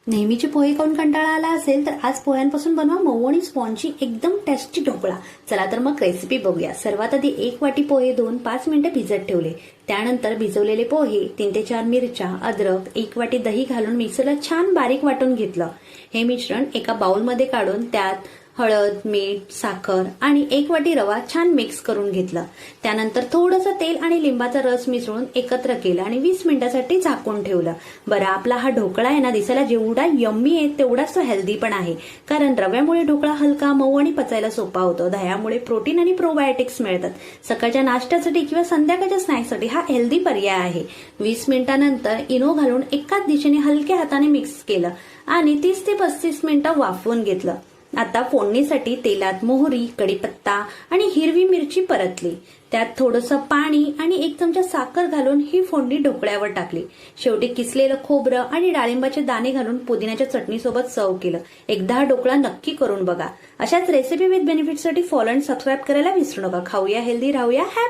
नेहमीचे पोहे खाऊन कंटाळा आला असेल तर आज पोह्यांपासून बनवा मऊ आणि स्पॉन्जी एकदम टेस्टी ढोकळा। चला तर मग रेसिपी बघूया। सर्वात आधी 1 वाटी पोहे धुवून 5 मिनिटे भिजत ठेवले। त्यानंतर भिजवलेले पोहे, 3 ते 4 मिरच्या, अद्रक, 1 वाटी दही घालून मिक्सरला छान बारीक वाटून घेतलं। हे मिश्रण एका बाउलमध्ये काढून त्यात हळद, मीठ, साखर आणि 1 वाटी रवा छान मिक्स करून घेतलं। त्यानंतर थोडंसं तेल आणि लिंबाचा रस मिसळून एकत्र केलं आणि 20 मिनिटांसाठी झाकून ठेवलं। बरं, आपला हा ढोकळा आहे ना, दिसायला जेवढा यम्मी आहे तेवढाच तो हेल्दी पण आहे, कारण रव्यामुळे ढोकळा हलका, मऊ आणि पचायला सोपा होतो। दह्यामुळे प्रोटीन आणि प्रोबायोटिक्स मिळतात। सकाळच्या नाश्त्यासाठी किंवा संध्याकाळच्या स्नॅक्ससाठी हा हेल्दी पर्याय आहे। 20 मिनिटांनंतर इनो घालून एकाच दिशेने हलक्या हाताने मिक्स केलं आणि 30 ते 35 मिनिटं वाफवून घेतलं। आता फोडणीसाठी तेलात मोहरी, कढीपत्ता आणि हिरवी मिरची परतली। त्यात थोडंसं पाणी आणि 1 चमचा साखर घालून ही फोडणी ढोकळ्यावर टाकली। शेवटी किसलेलं खोबरं आणि डाळिंबाचे दाणे घालून पुदिन्याच्या चटणीसोबत सर्व्ह केलं। एकदा हा ढोकळा नक्की करून बघा। अशाच रेसिपी विथ बेनिफिटसाठी फॉलो आणि सबस्क्राईब करायला विसरू नका। खाऊया हेल्दी, राहूया हॅपी।